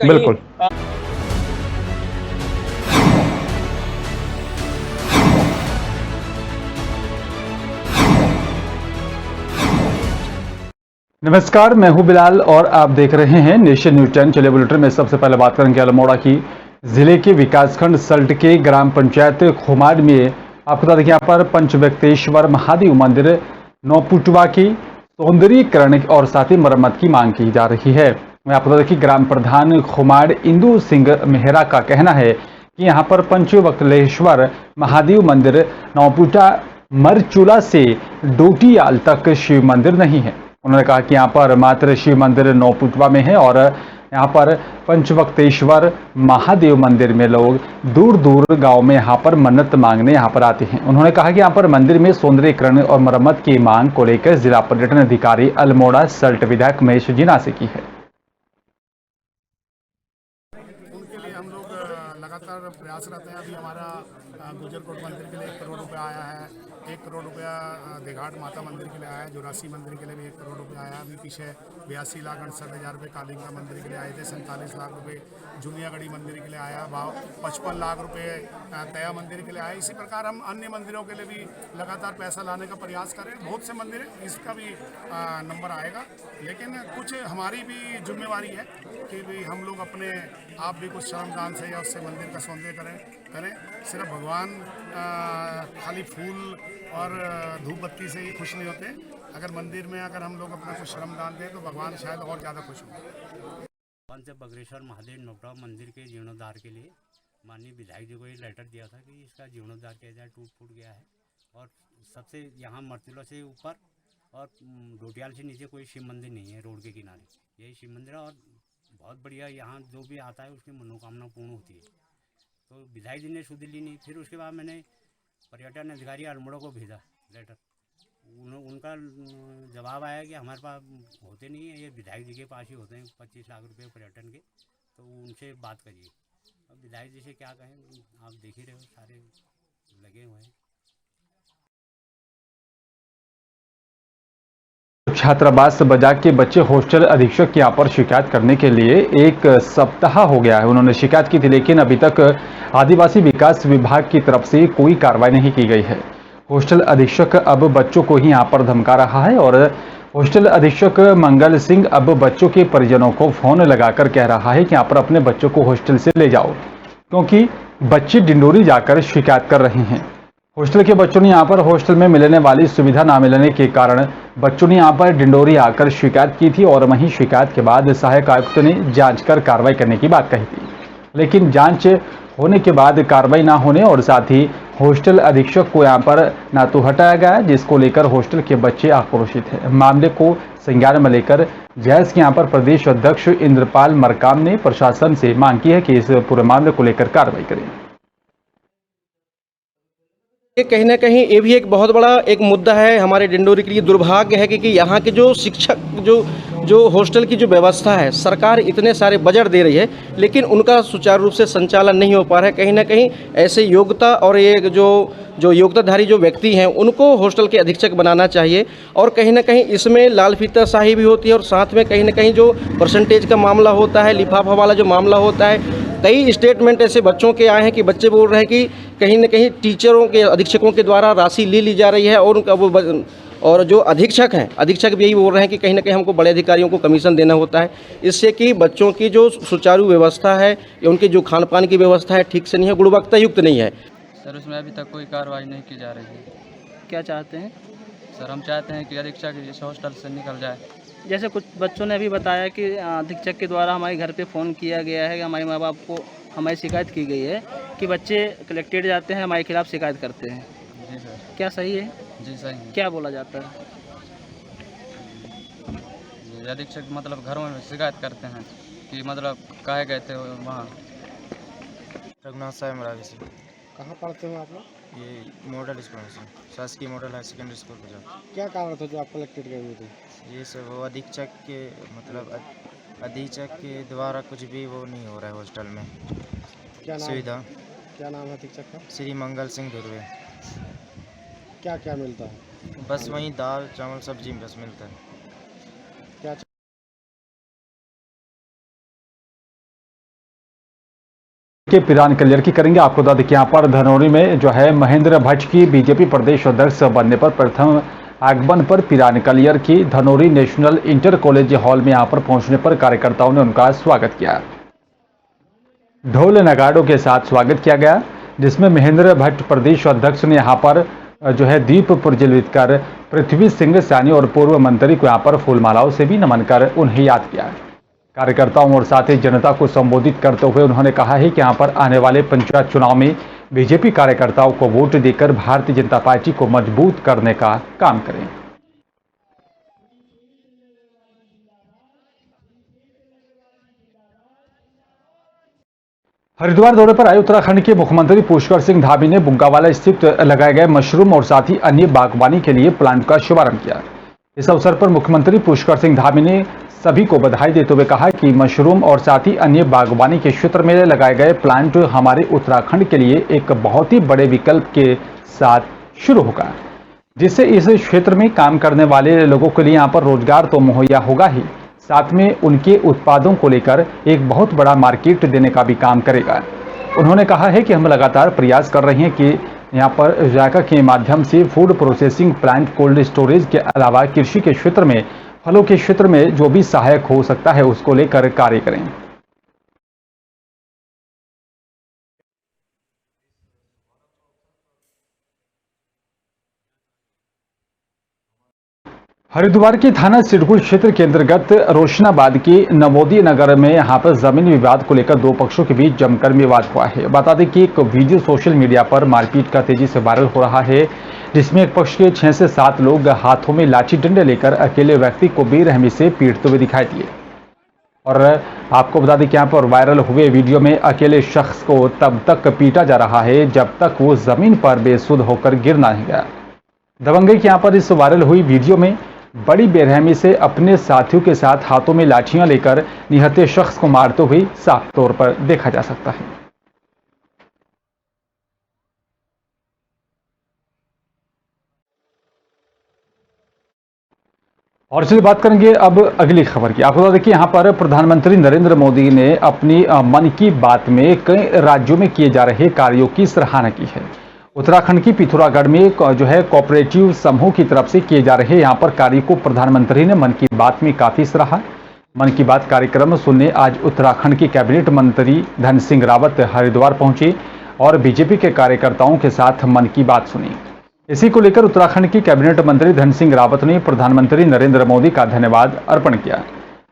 बिल्कुल। नमस्कार, मैं हूं बिलाल और आप देख रहे हैं नेशन न्यूज 10। चलिए बुलेटिन में सबसे पहले बात करेंगे अल्मोड़ा की। जिले के विकासखंड सल्ट के ग्राम पंचायत खोमाड में आपको बता दें कि यहाँ पर पंचव्यक्तेश्वर महादेव मंदिर नौपुटवा की सौंदर्यीकरण और साथ ही मरम्मत की मांग की जा रही है। मैं आपको बता दें कि ग्राम प्रधान खोमाड इंदू सिंह मेहरा का कहना है कि यहाँ पर पंचवक्लेश्वर महादेव मंदिर नौपुटा मरचूला से डोटियाल तक शिव मंदिर नहीं है। उन्होंने कहा कि यहाँ पर मात्र शिव मंदिर नौपुटवा में है और यहाँ पर पंचवक्तेश्वर महादेव मंदिर में लोग दूर दूर गांव में यहाँ पर मन्नत मांगने यहाँ पर आते हैं। उन्होंने कहा कि यहाँ पर मंदिर में सौंदर्यीकरण और मरम्मत की मांग को लेकर जिला पर्यटन अधिकारी अल्मोड़ा सल्ट विधायक महेश जीना से की है। उनके लिए हम लोग लगातार प्रयासरत हैं। अभी हमारा गुजरकोट मंदिर के लिए 1 करोड़ रुपया आया है, 1 करोड़ रुपया देघाट माता मंदिर के लिए आया है, जोरासी मंदिर के लिए भी 1 करोड़ रुपया आया है। अभी पीछे 82,68,000 रुपये कालिंगा मंदिर के लिए आए थे, 47 लाख रुपये जुनियागढ़ी मंदिर के लिए आया, 55 लाख रुपये तया मंदिर के लिए आए। इसी प्रकार हम अन्य मंदिरों के लिए भी लगातार पैसा लाने का प्रयास करें। बहुत से मंदिर हैं, इसका भी नंबर आएगा, लेकिन कुछ हमारी भी जिम्मेवारी है कि भी हम लोग अपने आप भी कुछ श्रमदान से या उससे मंदिर का सौंदर्य करें। सिर्फ भगवान खाली फूल और धूप बत्ती से ही खुश नहीं होते। अगर मंदिर में अगर हम लोग अपना कुछ श्रमदान दें तो भगवान शायद और ज़्यादा खुश हों। पंचवक्लेश्वर महादेव नौपुटा मंदिर के जीर्णोद्धार के लिए माननीय विधायक जी को ये लेटर दिया था कि इसका जीर्णोद्धार किया जाए, टूट फूट गया है। और सबसे यहाँ मरतुला से ऊपर और डोटियाल से नीचे कोई शिव मंदिर नहीं है, रोड के किनारे यही शिव मंदिर है। और बहुत बढ़िया, यहाँ जो भी आता है उसकी मनोकामना पूर्ण होती है। तो विधायक जी ने सुध ली नहीं। फिर उसके बाद मैंने पर्यटन अधिकारी अल्मोड़ा को भेजा लेटर। उनका जवाब आया कि हमारे पास होते नहीं है, ये विधायक जी के पास ही होते हैं 25 लाख रुपए पर्यटन के, तो उनसे बात करिए। अब विधायक जी से क्या कहें, आप देख ही रहे हो, सारे लगे हुए हैं। छात्रावास बजाग के बच्चे हॉस्टल अधीक्षक यहाँ पर शिकायत करने के लिए 1 सप्ताह हो गया है। उन्होंने शिकायत की थी, लेकिन अभी तक आदिवासी विकास विभाग की तरफ से कोई कार्रवाई नहीं की गई है। हॉस्टल अधीक्षक अब बच्चों को ही यहाँ पर धमका रहा है और हॉस्टल अधीक्षक मंगल सिंह अब बच्चों के परिजनों को फोन लगाकर कह रहा है कि यहाँ पर अपने बच्चों को हॉस्टल से ले जाओ, क्योंकि बच्चे डिंडोरी जाकर शिकायत कर रहे हैं। हॉस्टल के बच्चों ने यहाँ पर हॉस्टल में मिलने वाली सुविधा ना मिलने के कारण बच्चों ने यहाँ पर डिंडोरी आकर शिकायत की थी और वहीं शिकायत के बाद सहायक आयुक्त ने जांच कर कार्रवाई करने की बात कही थी, लेकिन जांच होने के बाद कार्रवाई ना होने और साथ ही हॉस्टल अधीक्षक को यहाँ पर ना तो हटाया गया, जिसको लेकर हॉस्टल के बच्चे आक्रोशित हैं। मामले को संज्ञान में लेकर जैस के यहाँ पर प्रदेश अध्यक्ष इंद्रपाल मरकाम ने प्रशासन से मांग की है कि इस पूरे मामले को लेकर कार्रवाई करें। कहीं ना कहीं ये भी एक बहुत बड़ा एक मुद्दा है हमारे डिंडोरी के लिए। दुर्भाग्य है कि यहाँ के जो शिक्षक जो हॉस्टल की जो व्यवस्था है, सरकार इतने सारे बजट दे रही है, लेकिन उनका सुचारू रूप से संचालन नहीं हो पा रहा है। कहीं ना कहीं ऐसे योग्यता और ये जो योग्यताधारी जो व्यक्ति हैं उनको हॉस्टल के अधीक्षक बनाना चाहिए। और कहीं ना कहीं इसमें लाल फीताशाही भी होती है और साथ में कहीं ना कहीं जो परसेंटेज का मामला होता है, लिफाफा वाला जो मामला होता है। कई स्टेटमेंट ऐसे बच्चों के आए हैं कि बच्चे बोल रहे हैं कि कहीं न कहीं टीचरों के अधीक्षकों के द्वारा राशि ली जा रही है और उनका वो और जो अधीक्षक हैं, अधीक्षक भी यही बोल रहे हैं कि कहीं ना कहीं हमको बड़े अधिकारियों को कमीशन देना होता है, इससे कि बच्चों की जो सुचारू व्यवस्था है या उनकी जो खान पान की व्यवस्था है ठीक से नहीं है, गुणवत्ता युक्त नहीं है। सर उसमें अभी तक कोई कार्रवाई नहीं की जा रही है। क्या चाहते हैं सर? हम चाहते हैं कि अधीक्षक इस हॉस्टल से निकल जाए। जैसे कुछ बच्चों ने अभी बताया कि अधीक्षक के द्वारा हमारे घर पे फ़ोन किया गया है कि हमारे माँ बाप को हमारी शिकायत की गई है कि बच्चे कलेक्टेड जाते हैं, हमारे खिलाफ़ शिकायत करते हैं। जी सर। क्या सही है? जी सही है। क्या बोला जाता है? अधीक्षक मतलब घरों में शिकायत करते हैं कि मतलब काहे गए थे वहाँ। रघुनाथ साहब मरावी से। कहाँ पढ़ते हो आप लोग? ये मॉडल स्कूल से, शासकीय model higher secondary school Punjab. क्या कारण था जो आप कलेक्टेड गए हुए थे? ये सब वो अधीक्षक के मतलब अधीक्षक के द्वारा कुछ भी वो नहीं हो रहा है हॉस्टल में। क्या नाम? सुविधा। क्या नाम है अधीक्षक का? श्री मंगल सिंह धुर्वे। क्या क्या मिलता है? बस वहीं दाल चावल सब्जी बस मिलता है। क्या के पिरान क्लियर की करेंगे। आपको बता दें कि यहाँ पर धनौरी में जो है महेंद्र भट्ट की बीजेपी प्रदेश अध्यक्ष बनने पर प्रथम आगमन पर पिरान क्लियर की Dhanauri national inter college hall में यहाँ पर पहुंचने पर कार्यकर्ताओं ने उनका स्वागत किया। ढोल नगाड़ों के साथ स्वागत किया गया, जिसमें महेंद्र भट्ट प्रदेश अध्यक्ष ने यहाँ पर जो है दीप प्रज्वलित कर पृथ्वी सिंह सैनी और पूर्व मंत्री को यहाँ पर फूलमालाओं से भी नमन कर उन्हें याद किया। कार्यकर्ताओं और साथ ही जनता को संबोधित करते हुए उन्होंने कहा है कि यहाँ पर आने वाले पंचायत चुनाव में बीजेपी कार्यकर्ताओं को वोट देकर भारतीय जनता पार्टी को मजबूत करने का काम करें। हरिद्वार दौरे पर आए उत्तराखंड के मुख्यमंत्री पुष्कर सिंह धामी ने बुग्गावाला स्थित लगाए गए मशरूम और साथ ही अन्य बागवानी के लिए प्लांट का शुभारंभ किया। इस अवसर पर मुख्यमंत्री पुष्कर सिंह धामी ने सभी को बधाई देते हुए कहा कि मशरूम और साथ ही अन्य बागवानी के क्षेत्र में लगाए गए प्लांट हमारे उत्तराखंड के लिए एक बहुत ही बड़े विकल्प के साथ शुरू होगा, जिससे इस क्षेत्र में काम करने वाले लोगों के लिए यहाँ पर रोजगार तो मुहैया होगा ही, साथ में उनके उत्पादों को लेकर एक बहुत बड़ा मार्केट देने का भी काम करेगा। उन्होंने कहा है कि हम लगातार प्रयास कर रहे हैं कि यहाँ पर जायका के माध्यम से food processing plant, cold storage के अलावा कृषि के क्षेत्र में, फलों के क्षेत्र में जो भी सहायक हो सकता है उसको लेकर कार्य करें। हरिद्वार के थाना सिडकुल क्षेत्र के अंतर्गत रोशनाबाद के नवोदय नगर में यहाँ पर जमीन विवाद को लेकर दो पक्षों के बीच जमकर विवाद हुआ है। बता दें कि एक वीडियो सोशल मीडिया पर मारपीट का तेजी से वायरल हो रहा है, जिसमें एक पक्ष के 6 से 7 लोग हाथों में लाठी डंडे लेकर अकेले व्यक्ति को बेरहमी से पीटते हुए दिखाई दिए। और आपको बता दें कि यहाँ पर वायरल हुए वीडियो में अकेले शख्स को तब तक पीटा जा रहा है जब तक वो जमीन पर बेसुध होकर गिर नहीं गया। दबंगई के यहाँ पर इस वायरल हुई वीडियो में बड़ी बेरहमी से अपने साथियों के साथ हाथों में लाठियां लेकर निहत्थे शख्स को मारते हुए साफ तौर पर देखा जा सकता है। और चलिए बात करेंगे अब अगली खबर की। आपको देखिए यहाँ पर प्रधानमंत्री नरेंद्र मोदी ने अपनी मन की बात में कई राज्यों में किए जा रहे कार्यों की सराहना की है। उत्तराखंड की पिथौरागढ़ में जो है कोऑपरेटिव समूह की तरफ से किए जा रहे यहाँ पर कार्य को प्रधानमंत्री ने मन की बात में काफी सराहा। मन की बात कार्यक्रम सुनने आज उत्तराखंड के कैबिनेट मंत्री धन सिंह रावत हरिद्वार पहुंचे और बीजेपी के कार्यकर्ताओं के साथ मन की बात सुनी। इसी को लेकर उत्तराखंड की कैबिनेट मंत्री धन सिंह रावत ने प्रधानमंत्री नरेंद्र मोदी का धन्यवाद अर्पण किया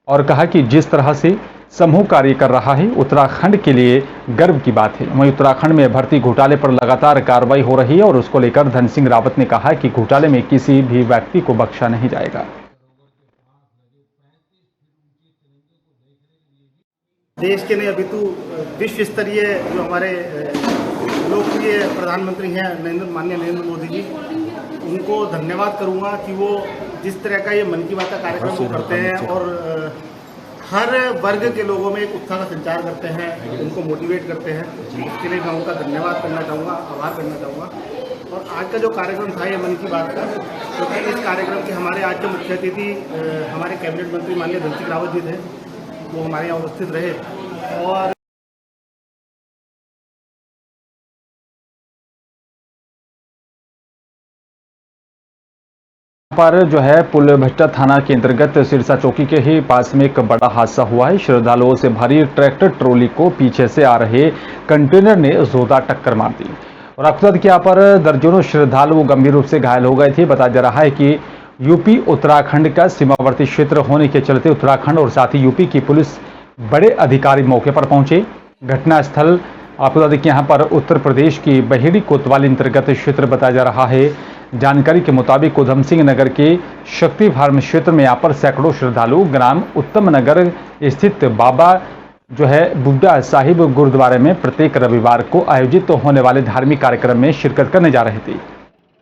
और कहा कि जिस तरह से समूह कार्य कर रहा है उत्तराखंड के लिए गर्व की बात है। वहीं उत्तराखंड में भर्ती घोटाले पर लगातार कार्रवाई हो रही है और उसको लेकर धन सिंह रावत ने कहा कि घोटाले में किसी भी व्यक्ति को बख्शा नहीं जाएगा। देश के नहीं अभी तो विश्व स्तरीय जो हमारे लोकप्रिय प्रधानमंत्री हैं माननीय नरेंद्र मोदी जी, उनको धन्यवाद करूंगा कि वो जिस तरह का ये मन की बात का कार्यक्रम वो करते हैं और हर वर्ग के लोगों में एक उत्साह का संचार करते हैं, उनको मोटिवेट करते हैं। इसके लिए मैं उनका धन्यवाद करना चाहूँगा, आभार करना चाहूँगा। और आज का जो कार्यक्रम था ये मन की बात का, क्योंकि इस कार्यक्रम के हमारे आज के मुख्य अतिथि हमारे कैबिनेट मंत्री माननीय धन सिंह रावत जी थे, वो हमारे यहाँ उपस्थित रहे। और पर जो है पुलभट्टा थाना के अंतर्गत सिरसा चौकी के ही पास में एक बड़ा हादसा हुआ है। श्रद्धालुओं से भरी ट्रैक्टर ट्रॉली को पीछे से आ रहे कंटेनर ने जोरदार टक्कर मार दी और आपको बता दें कि यहाँ पर दर्जनों श्रद्धालु गंभीर रूप से घायल हो गए थे। बताया जा रहा है कि यूपी उत्तराखंड का सीमावर्ती क्षेत्र होने के चलते उत्तराखंड और साथ ही यूपी की पुलिस बड़े अधिकारी मौके पर पहुंचे। घटनास्थल आपको बता दें कि यहाँ पर उत्तर प्रदेश की बहेड़ी कोतवाली अंतर्गत क्षेत्र बताया जा रहा है। जानकारी के मुताबिक उधम सिंह नगर के शक्ति फार्म क्षेत्र में यहाँ पर सैकड़ों श्रद्धालु ग्राम उत्तम नगर स्थित बाबा जो है बुड्ढा साहिब गुरुद्वारे में प्रत्येक रविवार को आयोजित होने वाले धार्मिक कार्यक्रम में शिरकत करने जा रहे थे।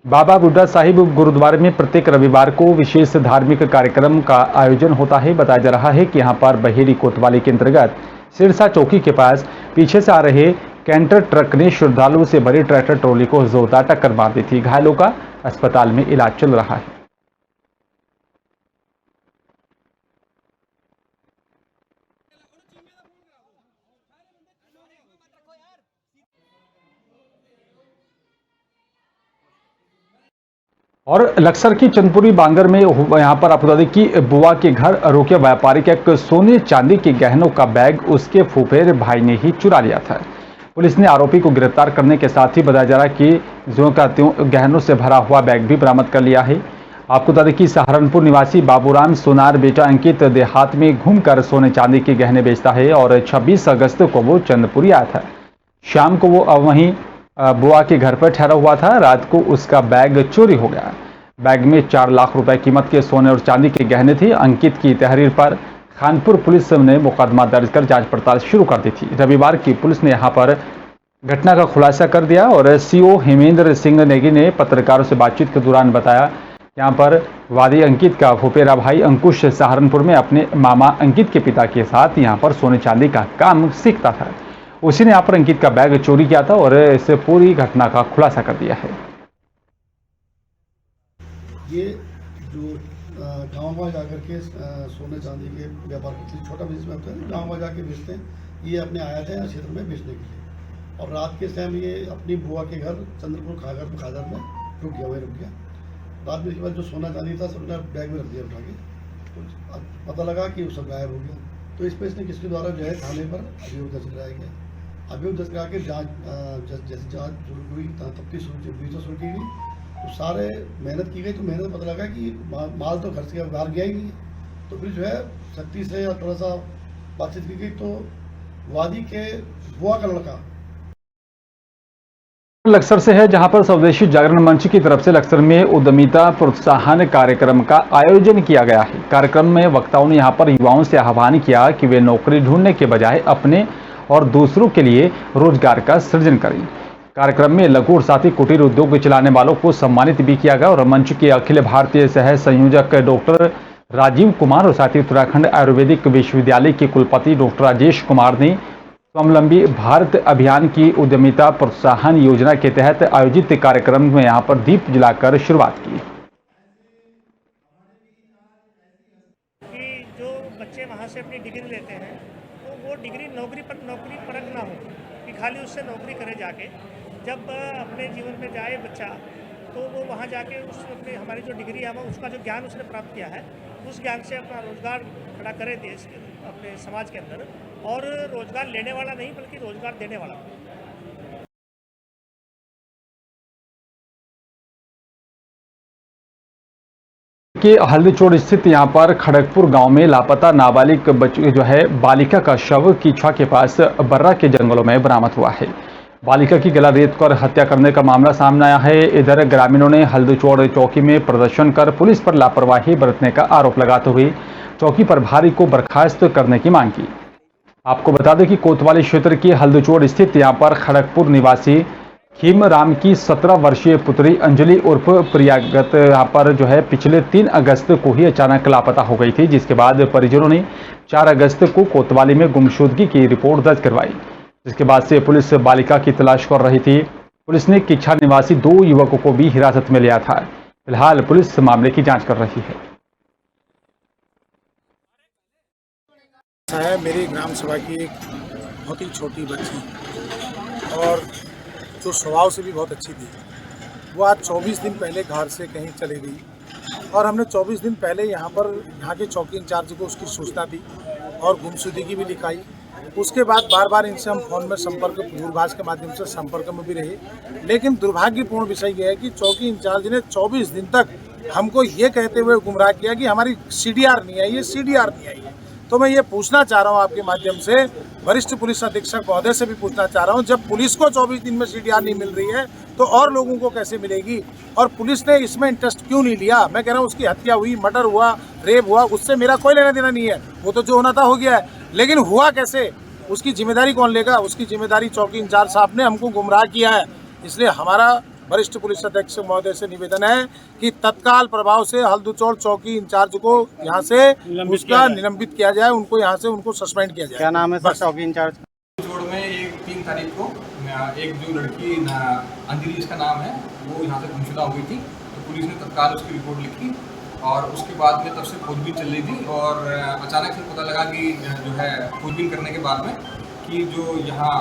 बाबा बुड्ढा साहिब गुरुद्वारे में प्रत्येक रविवार को विशेष धार्मिक कार्यक्रम का आयोजन होता है। बताया जा रहा है कि यहाँ पर बहेड़ी कोतवाली के अंतर्गत सिरसा चौकी के पास पीछे से आ रहे कैंटर ट्रक ने श्रद्धालुओं से भरी ट्रैक्टर ट्रॉली को जोरदार टक्कर मार दी थी। घायलों का अस्पताल में इलाज चल रहा है। और लक्सर की चंदपुरी बांगर में यहाँ पर आपको बता दें कि बुआ के घर रोके व्यापारी का एक सोने चांदी के गहनों का बैग उसके फुफेरे भाई ने ही चुरा लिया था। पुलिस ने आरोपी को गिरफ्तार करने के साथ ही बताया जा रहा है कि ज्यों का त्यों गहनों से भरा हुआ बैग भी बरामद कर लिया है। आपको बता दें कि सहारनपुर निवासी बाबूराम सोनार बेटा अंकित देहात में घूमकर सोने चांदी के गहने बेचता है और 26 अगस्त को वो चंदपुरी आया था। शाम को वो वहीं बुआ के घर पर ठहरा हुआ था। रात को उसका बैग चोरी हो गया। बैग में 4 लाख रुपए कीमत के सोने और चांदी के गहने थे। अंकित की तहरीर पर खानपुर पुलिस ने मुकदमा दर्ज कर जांच पड़ताल शुरू कर दी थी। रविवार की पुलिस ने यहां पर घटना का खुलासा कर दिया और सीओ हेमेंद्र सिंह नेगी ने पत्रकारों से बातचीत के दौरान बताया, यहाँ पर वादी अंकित का फुफेरा भाई अंकुश सहारनपुर में अपने मामा अंकित के पिता के साथ यहाँ पर सोने चांदी का काम सीखता था। उसी ने यहाँ पर अंकित का बैग चोरी किया था और इसे पूरी घटना का खुलासा कर दिया है। ये जो गाँव जाकर के सोने चांदी के व्यापार करते हैं, छोटा बिजनेस में होता है, गाँव जाके बेचते हैं। ये अपने आया था यहाँ क्षेत्र में बेचने के लिए और रात के टाइम ये अपनी बुआ के घर चंद्रपुर खादर में रुक गया। रात में इसके बाद जो सोना चांदी था सबने बैग में रख दिया उठा के, तो पता लगा कि वो सब गायब हो गया। तो इस पर इसने किसके द्वारा जो है थाने पर अभियोग दर्ज कराया गया। अभियोग दर्ज करा के जैसे जाँच शुरू हुई, तफ्तीश शुरू की गई, तो सारे मेहनत की गई। तो मेहनत पता लगा कि माल तो घर से बाहर गया ही नहीं है। तो फिर जो है सख्ती से थोड़ा सा बातचीत की गई, तो वादी के बुआ का लड़का लक्सर से है, जहां पर स्वदेशी जागरण मंच की तरफ से लक्सर में उद्यमिता प्रोत्साहन कार्यक्रम का आयोजन किया गया है। कार्यक्रम में वक्ताओं ने यहां पर युवाओं से आह्वान किया कि वे नौकरी ढूंढने के बजाय अपने और दूसरों के लिए रोजगार का सृजन करें। कार्यक्रम में लघु और साथी कुटीर उद्योग चलाने वालों को सम्मानित भी किया गया और मंच के अखिल भारतीय सह संयोजक डॉक्टर राजीव कुमार और साथ ही उत्तराखंड आयुर्वेदिक विश्वविद्यालय के कुलपति डॉक्टर राजेश कुमार ने स्वावलंबी भारत अभियान की उद्यमिता प्रोत्साहन योजना के तहत आयोजित कार्यक्रम में यहां पर दीप जलाकर शुरुआत की। कि जो बच्चे वहां से अपनी डिग्री लेते हैं तो वो डिग्री नौकरी परक ना हो कि खाली उससे नौकरी करे जाके। जब अपने जीवन में जाए बच्चा तो वो वहाँ जाके उस अपने हमारी जो डिग्री है उसका जो ज्ञान उसने प्राप्त किया है उस ज्ञान से अपना रोजगार खड़ा करे देश के अपने समाज के अंदर, और रोजगार लेने वाला नहीं बल्कि रोजगार देने वाला। के हल्दीचोड़ स्थित यहां पर खड़गपुर गांव में लापता नाबालिग जो है बालिका का शव कीछा के पास बर्रा के जंगलों में बरामद हुआ है। बालिका की गला रेत कर हत्या करने का मामला सामने आया है। इधर ग्रामीणों ने हल्दीचोड़ चौकी में प्रदर्शन कर पुलिस पर लापरवाही बरतने का आरोप लगाते हुए चौकी प्रभारी को बर्खास्त करने की मांग की। आपको बता दें कि कोतवाली क्षेत्र की हल्दीचोड़ स्थित यहां पर खड़गपुर निवासी खीमराम की 17 वर्षीय पुत्री अंजलि उर्फ प्रियागत यहाँ पर जो है पिछले 3 अगस्त को ही अचानक लापता हो गई थी, जिसके बाद परिजनों ने 4 अगस्त को कोतवाली में गुमशुदगी की रिपोर्ट दर्ज करवाई, जिसके बाद से पुलिस बालिका की तलाश कर रही थी। पुलिस ने कीछा निवासी 2 युवकों को भी हिरासत में लिया था। फिलहाल पुलिस मामले की जांच कर रही है। मेरी ग्राम सभा की एक बहुत ही छोटी बच्ची और जो स्वभाव से भी बहुत अच्छी थी, वो आज 24 दिन पहले घर से कहीं चली गई और हमने 24 दिन पहले यहाँ के चौकी इंचार्ज को उसकी सूचना दी और गुमशुदगी भी लिखाई। उसके बाद बार बार इनसे हम फोन में संपर्क दूरभाष के माध्यम से संपर्क में भी रहे, लेकिन दुर्भाग्यपूर्ण विषय यह है कि चौकी इंचार्ज ने 24 दिन तक हमको ये कहते हुए गुमराह किया कि हमारी CDR नहीं आई है, CDR नहीं आई है। तो मैं ये पूछना चाह रहा हूँ आपके माध्यम से वरिष्ठ पुलिस अधीक्षक महोदय से भी पूछना चाह रहा हूँ, जब पुलिस को 24 दिन में CDR नहीं मिल रही है तो और लोगों को कैसे मिलेगी? और पुलिस ने इसमें इंटरेस्ट क्यों नहीं लिया? मैं कह रहा हूँ उसकी हत्या हुई, मर्डर हुआ, रेप हुआ, उससे मेरा कोई लेना देना नहीं है, वो तो जो होना था हो गया है, लेकिन हुआ कैसे, उसकी जिम्मेदारी कौन लेगा? उसकी जिम्मेदारी चौकी इंचार्ज साहब ने हमको गुमराह किया है। इसलिए हमारा वरिष्ठ पुलिस अधीक्षक महोदय से निवेदन है कि तत्काल प्रभाव से हल्दीचोड़ चौकी इंचार्ज को यहाँ से उसका निलंबित किया जाए, उनको यहाँ से उनको सस्पेंड किया जाए। क्या नाम है सर चौकी इंचार्ज? हल्दीचोड़ में 3 तारीख को एक जो लड़की अंजलि इसका नाम है, वो यहाँ से गुमशुदा हो गई थी, तो पुलिस ने तत्काल उसकी रिपोर्ट लिखी और उसके बाद में तब से खोजबीन चल रही थी और अचानक से पता लगा कि जो है खोजबीन करने के बाद में कि जो यहाँ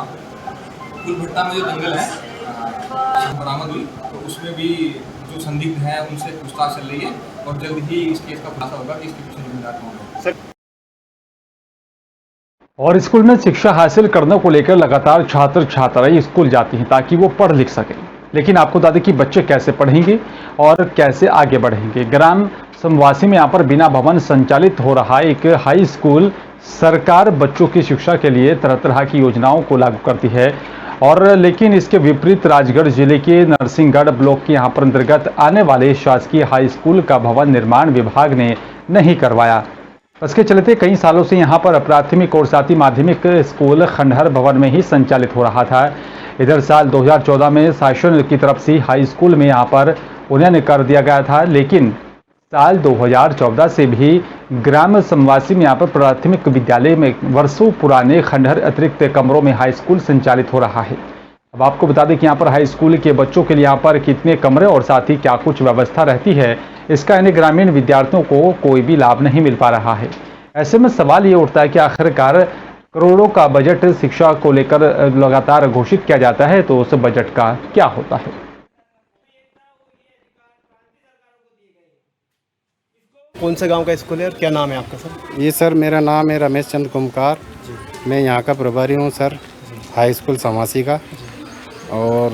कुलभट्टा में जो जंगल है बरामद हुई, तो उसमें भी जो संदिग्ध हैं उनसे पूछताछ चल रही है और जल्द ही इस केस का खुलासा होगा कि इसके पीछे जिम्मेदार कौन है। और स्कूल में शिक्षा हासिल करने को लेकर लगातार छात्र छात्राएं स्कूल जाती हैं ताकि वो पढ़ लिख सकें, लेकिन आपको बता दें कि बच्चे कैसे पढ़ेंगे और कैसे आगे बढ़ेंगे। ग्राम समवासी में यहाँ पर बिना भवन संचालित हो रहा एक हाई स्कूल सरकार बच्चों की शिक्षा के लिए तरह तरह की योजनाओं को लागू करती है, और लेकिन इसके विपरीत राजगढ़ जिले के नरसिंहगढ़ ब्लॉक के यहाँ पर अंतर्गत आने वाले शासकीय हाई स्कूल का भवन निर्माण विभाग ने नहीं करवाया। इसके चलते कई सालों से यहाँ पर प्राथमिक और साथ ही माध्यमिक स्कूल खंडहर भवन में ही संचालित हो रहा था। इधर साल 2014 में शासन की तरफ से हाई स्कूल में यहाँ पर उन्नयन कर दिया गया था, लेकिन साल 2014 से भी ग्राम समवासी में यहाँ पर प्राथमिक विद्यालय में वर्षों पुराने खंडहर अतिरिक्त कमरों में हाई स्कूल संचालित हो रहा है। अब आपको बता दें कि यहाँ पर हाई स्कूल के बच्चों के लिए यहाँ पर कितने कमरे और साथ ही क्या कुछ व्यवस्था रहती है, इसका इन्हें ग्रामीण विद्यार्थियों को कोई भी लाभ नहीं मिल पा रहा है। ऐसे में सवाल ये उठता है कि आखिरकार करोड़ों का बजट शिक्षा को लेकर लगातार घोषित किया जाता है, तो उस बजट का क्या होता है। कौन से गांव का स्कूल है और क्या नाम है आपका सर? ये सर मेरा नाम है रमेश चंद्र कुमकार, मैं यहाँ का प्रभारी हूँ सर हाई स्कूल समासी का। और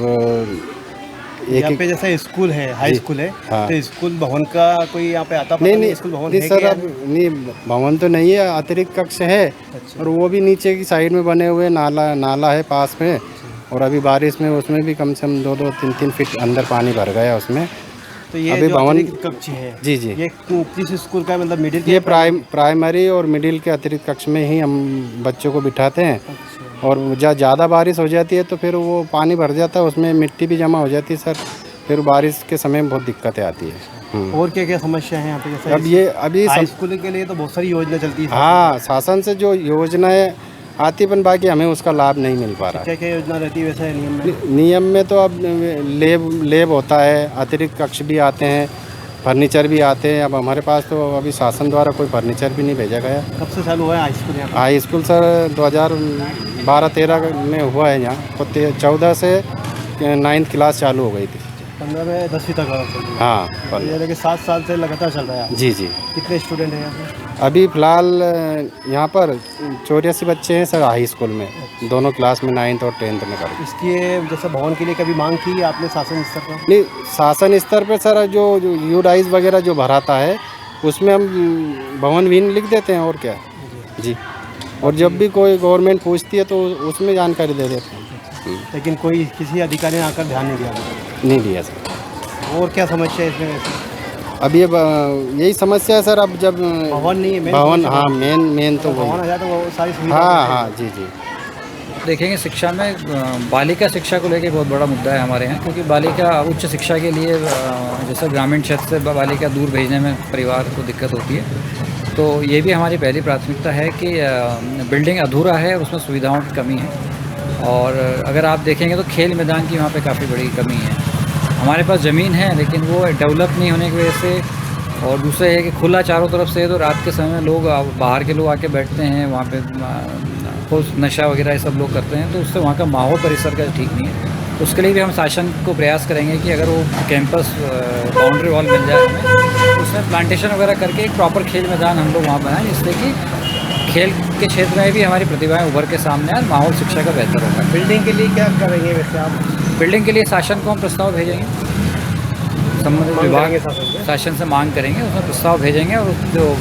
यहाँ पे जैसा स्कूल है हाई स्कूल है, हाँ। तो स्कूल भवन का कोई यहाँ पे आता नहीं स्कूल भवन नहीं है सर, क्या? अब नहीं भवन तो नहीं है, अतिरिक्त कक्ष है। अच्छा। और वो भी नीचे की साइड में बने हुए नाला है पास में, और अभी बारिश में उसमें भी कम से कम 2-3 फीट अंदर पानी भर गया उसमें। तो ये अभी जो भवन अतिरिक्त कक्ष है जी ये किस स्कूल का मतलब मिडिल? ये प्राइमरी और मिडिल के अतिरिक्त कक्ष में ही हम बच्चों को बिठाते हैं। और ज़्यादा बारिश हो जाती है तो फिर वो पानी भर जाता है, उसमें मिट्टी भी जमा हो जाती है सर, फिर बारिश के समय में बहुत दिक्कतें आती है। और क्या क्या समस्या है यहाँ पे? जैसे अब ये अभी हाई स्कूल के लिए तो बहुत सारी योजना चलती है। हाँ, शासन से जो योजनाएं आती है, बाकी हमें उसका लाभ नहीं मिल पा रहा। क्या क्या योजना रहती है वैसे नियम में? नियम में तो अब लेब होता है, अतिरिक्त कक्ष भी आते हैं, फर्नीचर भी आते हैं। अब हमारे पास तो अभी शासन द्वारा कोई फर्नीचर भी नहीं भेजा गया। कब से चालू हुआ है हाई स्कूल यहाँ? हाई स्कूल सर 2012-13 में हुआ है यहाँ, तो 14 से 9th क्लास चालू हो गई थी। 15 में 10वीं तक हाँ, यानी कि 7 साल से लगातार चल रहा है। जी जी। कितने स्टूडेंट हैं यहाँ पे? अभी फ़िलहाल यहाँ पर 84 बच्चे हैं सर हाई स्कूल में, दोनों क्लास में 9th और 10th में कर। इसकी जैसे भवन के लिए कभी मांग की आपने शासन स्तर पर? नहीं, शासन स्तर पर सर जो यूडाइज वगैरह जो भराता है उसमें हम भवन भी लिख देते हैं, और क्या जी। और जब भी कोई गवर्नमेंट पूछती है तो उसमें जानकारी दे देते हैं। लेकिन कोई किसी अधिकारी ने आकर ध्यान नहीं दिया? नहीं दिया सर। और क्या समस्या है इसमें वैसे? अब ये यही समस्या है सर, अब जब भवन नहीं है भवन, हाँ मेन तो भवन आ जाए तो वो सारी सुविधा। हाँ जी जी। देखेंगे शिक्षा में बालिका शिक्षा को लेकर बहुत बड़ा मुद्दा है हमारे यहाँ, क्योंकि बालिका उच्च शिक्षा के लिए जैसे ग्रामीण क्षेत्र से बालिका दूर भेजने में परिवार को दिक्कत होती है, तो ये भी हमारी पहली प्राथमिकता है कि बिल्डिंग अधूरा है, उसमें सुविधाओं की कमी है। और अगर आप देखेंगे तो खेल मैदान की वहाँ पे काफ़ी बड़ी कमी है। हमारे पास ज़मीन है लेकिन वो डेवलप नहीं होने की वजह से, और दूसरे है कि खुला चारों तरफ से है, तो रात के समय में लोग बाहर के लोग आके बैठते हैं वहाँ पे, कुछ नशा वगैरह ये सब लोग करते हैं, तो उससे वहाँ का माहौल परिसर का ठीक नहीं है। उसके लिए भी हम शासन को प्रयास करेंगे कि अगर वो कैंपस बाउंड्री वॉल मिल जाए हमें, तो उसमें प्लांटेशन वगैरह करके एक प्रॉपर खेल मैदान हम लोग वहाँ बनाएं, जिससे कि खेल के क्षेत्र में भी हमारी प्रतिभाएं उभर के सामने आए, माहौल शिक्षा का बेहतर होगा। बिल्डिंग के लिए क्या करेंगे वैसे आप? बिल्डिंग के लिए शासन को हम प्रस्ताव भेजेंगे, संबंधित विभाग शासन से मांग करेंगे, उसमें प्रस्ताव भेजेंगे, और जो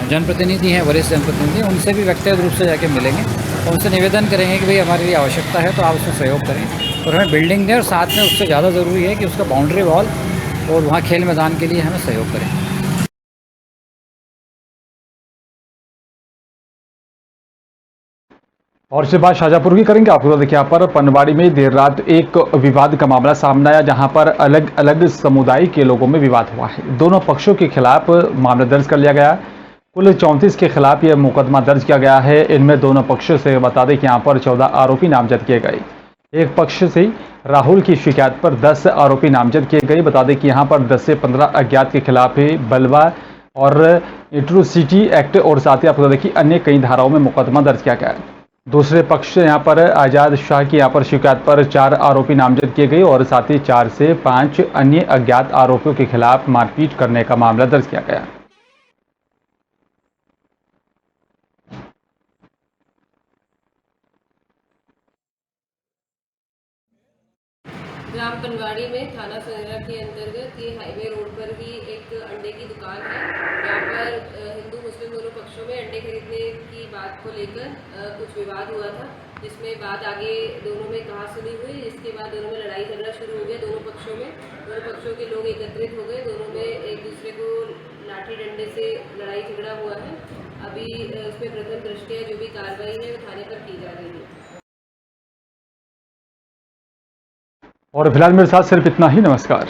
जनप्रतिनिधि हैं, वरिष्ठ जनप्रतिनिधि, उनसे भी व्यक्तिगत रूप से जाके मिलेंगे और उनसे निवेदन करेंगे कि भाई हमारे लिए आवश्यकता है तो आप उसमें सहयोग करें और हमें बिल्डिंग दें, और साथ में उससे ज़्यादा ज़रूरी है कि उसका बाउंड्री वॉल और वहाँ खेल मैदान के लिए हमें सहयोग करें। और इसके बाद शाजापुर की करेंगे। आपको देखिए यहाँ पर पनवाड़ी में देर रात एक विवाद का मामला सामने आया, जहां पर अलग अलग समुदाय के लोगों में विवाद हुआ है। दोनों पक्षों के खिलाफ मामला दर्ज कर लिया गया। कुल 34 के खिलाफ यह मुकदमा दर्ज किया गया है। इनमें दोनों पक्षों से बता दें कि यहाँ पर 14 आरोपी नामजद किए गए। एक पक्ष से राहुल की शिकायत पर 10 आरोपी नामजद किए गए। बता दें कि यहाँ पर 10 से 15 अज्ञात के खिलाफ बलवा और एट्रोसिटी एक्ट और साथ ही आपको बता दें कि अन्य कई धाराओं में मुकदमा दर्ज किया गया है। दूसरे पक्ष से यहाँ पर आजाद शाह की यहाँ पर शिकायत पर 4 आरोपी नामजद किए गए और साथ ही 4 से 5 अन्य अज्ञात आरोपियों के खिलाफ मारपीट करने का मामला दर्ज किया गया। ग्राम पनवाड़ी में थाना संगरा के अंतर्गत ये हाईवे रोड पर ही एक अंडे की दुकान है। यहाँ पर हिंदू मुस्लिम दोनों पक्षों में अंडे खरीदने की बात को लेकर कुछ विवाद हुआ था, जिसमें बात आगे दोनों में कहासुनी हुई। इसके बाद दोनों में लड़ाई झगड़ा शुरू हो गया। दोनों पक्षों के लोग एकत्रित हो गए। दोनों में एक दूसरे को लाठी डंडे से लड़ाई झगड़ा हुआ है। अभी इसमें प्रथम दृष्टया जो भी कार्रवाई है वो थाने पर की जा रही है। और फिलहाल मेरे साथ सिर्फ इतना ही। नमस्कार।